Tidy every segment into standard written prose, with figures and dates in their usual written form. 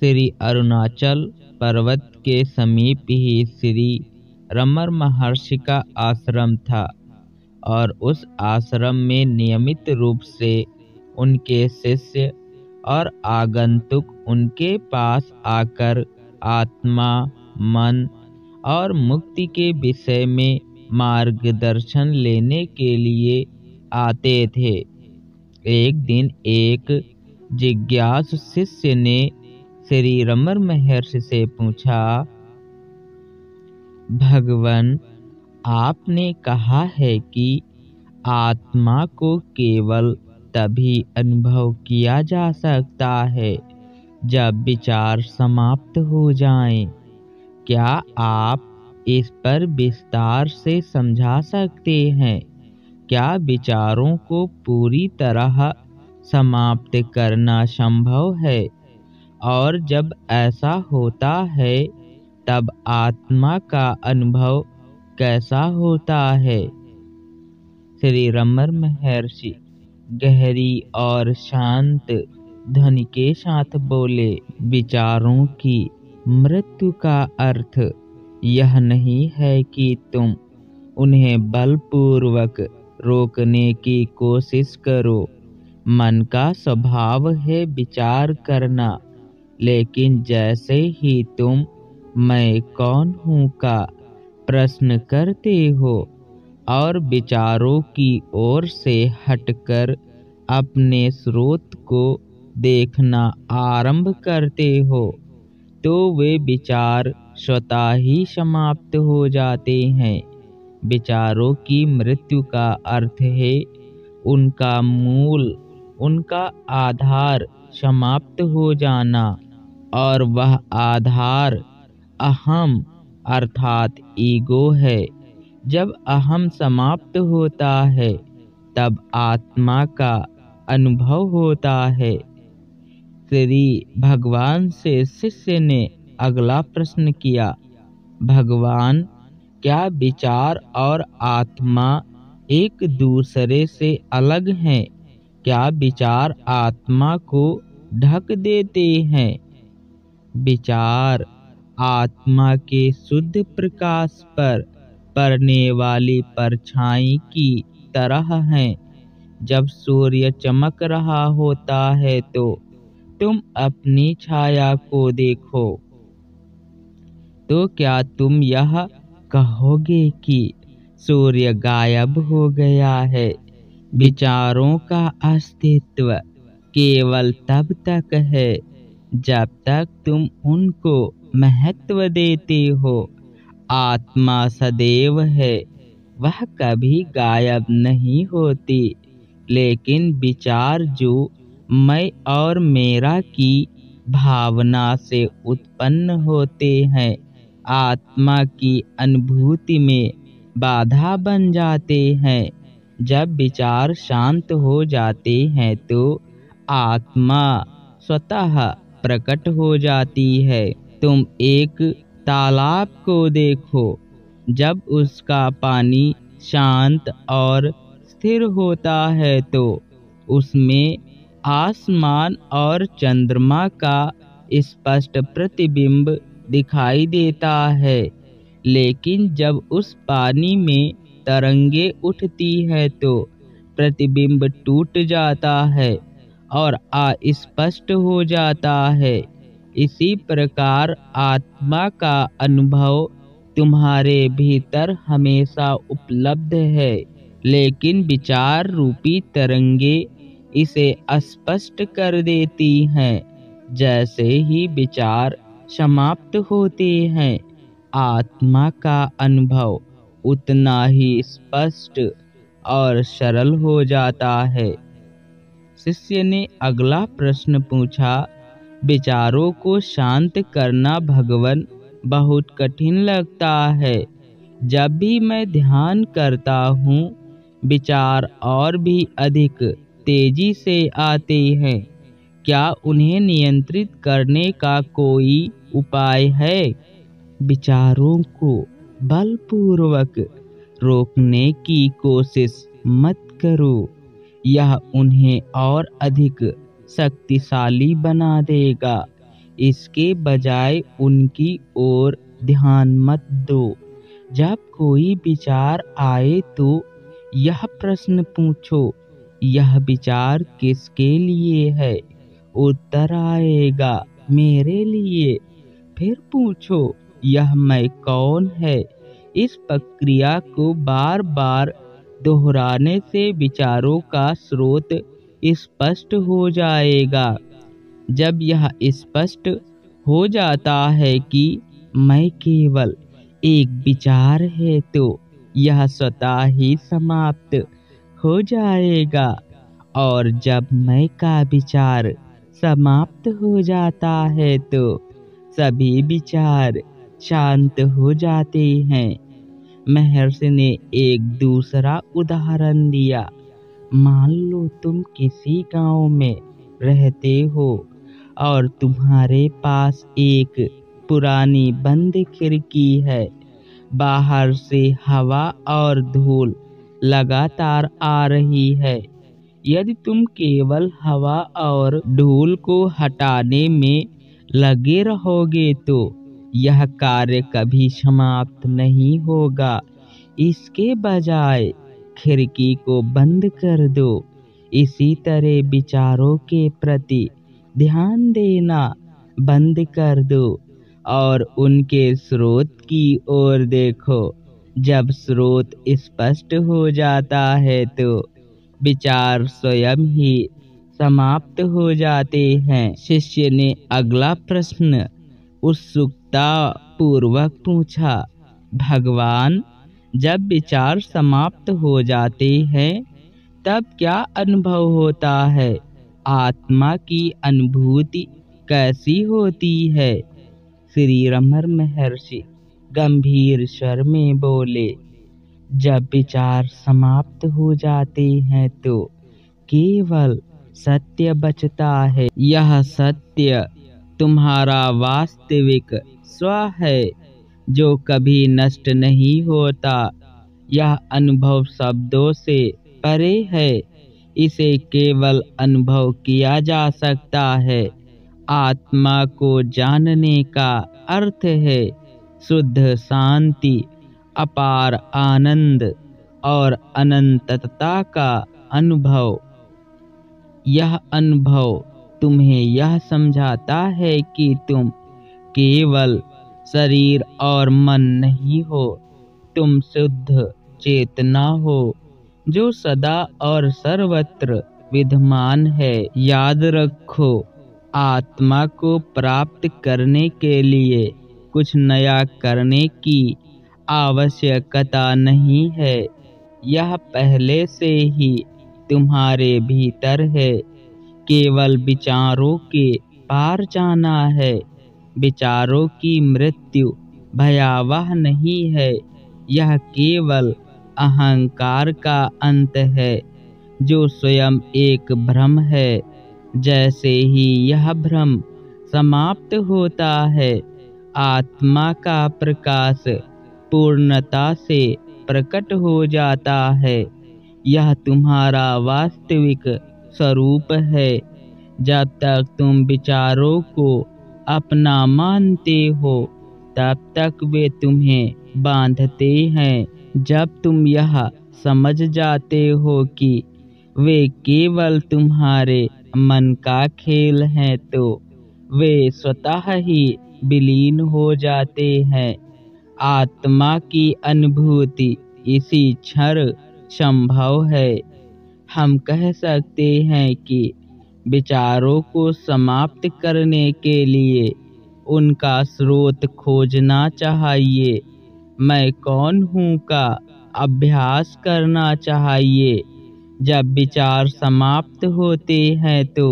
श्री अरुणाचल पर्वत के समीप ही श्री रमण महर्षि का आश्रम था और उस आश्रम में नियमित रूप से उनके शिष्य और आगंतुक उनके पास आकर आत्मा, मन और मुक्ति के विषय में मार्गदर्शन लेने के लिए आते थे। एक दिन एक जिज्ञासु शिष्य ने श्री रमण महर्षि से पूछा, भगवान, आपने कहा है कि आत्मा को केवल तभी अनुभव किया जा सकता है जब विचार समाप्त हो जाएं। क्या आप इस पर विस्तार से समझा सकते हैं? क्या विचारों को पूरी तरह समाप्त करना संभव है? और जब ऐसा होता है तब आत्मा का अनुभव कैसा होता है? श्री रमण महर्षि गहरी और शांत ध्वनि के साथ बोले, विचारों की मृत्यु का अर्थ यह नहीं है कि तुम उन्हें बलपूर्वक रोकने की कोशिश करो। मन का स्वभाव है विचार करना, लेकिन जैसे ही तुम मैं कौन हूँ का प्रश्न करते हो और विचारों की ओर से हटकर अपने स्रोत को देखना आरंभ करते हो, तो वे विचार स्वतः ही समाप्त हो जाते हैं। विचारों की मृत्यु का अर्थ है उनका मूल, उनका आधार समाप्त हो जाना, और वह आधार अहम अर्थात ईगो है। जब अहम समाप्त होता है तब आत्मा का अनुभव होता है। श्री भगवान से शिष्य ने अगला प्रश्न किया, भगवान, क्या विचार और आत्मा एक दूसरे से अलग हैं? क्या विचार आत्मा को ढक देते हैं? विचार आत्मा के शुद्ध प्रकाश पर पड़ने वाली परछाई की तरह हैं। जब सूर्य चमक रहा होता है तो तुम अपनी छाया को देखो, तो क्या तुम यह कहोगे कि सूर्य गायब हो गया है? विचारों का अस्तित्व केवल तब तक है जब तक तुम उनको महत्व देते हो। आत्मा सदैव है, वह कभी गायब नहीं होती, लेकिन विचार जो मैं और मेरा की भावना से उत्पन्न होते हैं, आत्मा की अनुभूति में बाधा बन जाते हैं। जब विचार शांत हो जाते हैं तो आत्मा स्वतः प्रकट हो जाती है। तुम एक तालाब को देखो, जब उसका पानी शांत और स्थिर होता है तो उसमें आसमान और चंद्रमा का स्पष्ट प्रतिबिंब दिखाई देता है। लेकिन जब उस पानी में तरंगे उठती है तो प्रतिबिंब टूट जाता है और अस्पष्ट हो जाता है। इसी प्रकार आत्मा का अनुभव तुम्हारे भीतर हमेशा उपलब्ध है, लेकिन विचार रूपी तरंगे इसे अस्पष्ट कर देती हैं। जैसे ही विचार समाप्त होते हैं, आत्मा का अनुभव उतना ही स्पष्ट और सरल हो जाता है। शिष्य ने अगला प्रश्न पूछा, विचारों को शांत करना भगवान बहुत कठिन लगता है। जब भी मैं ध्यान करता हूँ, विचार और भी अधिक तेजी से आते हैं। क्या उन्हें नियंत्रित करने का कोई उपाय है? विचारों को बलपूर्वक रोकने की कोशिश मत करो, यह उन्हें और अधिक शक्तिशाली बना देगा। इसके बजाय उनकी ओर ध्यान मत दो। जब कोई विचार आए तो यह प्रश्न पूछो, यह विचार किसके लिए है? उत्तर आएगा, मेरे लिए। फिर पूछो, यह मैं कौन है? इस प्रक्रिया को बार बार दोहराने से विचारों का स्रोत स्पष्ट हो जाएगा। जब यह स्पष्ट हो जाता है कि मैं केवल एक विचार है, तो यह स्वतः ही समाप्त हो जाएगा। और जब मैं का विचार समाप्त हो जाता है तो सभी विचार शांत हो जाते हैं। महर्षि ने एक दूसरा उदाहरण दिया। मान लो तुम किसी गांव में रहते हो और तुम्हारे पास एक पुरानी बंद खिड़की है। बाहर से हवा और धूल लगातार आ रही है। यदि तुम केवल हवा और धूल को हटाने में लगे रहोगे तो यह कार्य कभी समाप्त नहीं होगा। इसके बजाय खिड़की को बंद कर दो। इसी तरह विचारों के प्रति ध्यान देना बंद कर दो और उनके स्रोत की ओर देखो। जब स्रोत स्पष्ट हो जाता है तो विचार स्वयं ही समाप्त हो जाते हैं। शिष्य ने अगला प्रश्न उत्सुकता पूर्वक पूछा, भगवान, जब विचार समाप्त हो जाते हैं तब क्या अनुभव होता है? आत्मा की अनुभूति कैसी होती है? श्री रमण महर्षि गंभीर स्वर में बोले, जब विचार समाप्त हो जाते हैं तो केवल सत्य बचता है। यह सत्य तुम्हारा वास्तविक स्व है, जो कभी नष्ट नहीं होता। यह अनुभव शब्दों से परे है। इसे केवल अनुभव किया जा सकता है। आत्मा को जानने का अर्थ है शुद्ध शांति, अपार आनंद और अनंतता का अनुभव। यह अनुभव तुम्हें यह समझाता है कि तुम केवल शरीर और मन नहीं हो, तुम शुद्ध चेतना हो जो सदा और सर्वत्र विद्यमान है। याद रखो, आत्मा को प्राप्त करने के लिए कुछ नया करने की आवश्यकता नहीं है। यह पहले से ही तुम्हारे भीतर है। केवल विचारों के पार जाना है। विचारों की मृत्यु भयावह नहीं है, यह केवल अहंकार का अंत है, जो स्वयं एक भ्रम है। जैसे ही यह भ्रम समाप्त होता है, आत्मा का प्रकाश पूर्णता से प्रकट हो जाता है। यह तुम्हारा वास्तविक स्वरूप है। जब तक तुम विचारों को अपना मानते हो, तब तक वे तुम्हें बांधते हैं। जब तुम यह समझ जाते हो कि वे केवल तुम्हारे मन का खेल हैं, तो वे स्वतः ही विलीन हो जाते हैं। आत्मा की अनुभूति इसी क्षण संभव है। हम कह सकते हैं कि विचारों को समाप्त करने के लिए उनका स्रोत खोजना चाहिए। मैं कौन हूँ का अभ्यास करना चाहिए। जब विचार समाप्त होते हैं तो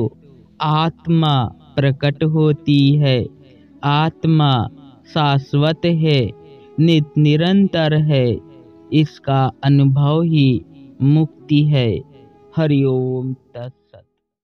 आत्मा प्रकट होती है। आत्मा शाश्वत है, निरंतर है। इसका अनुभव ही मुक्ति है। हरि ओम तत्।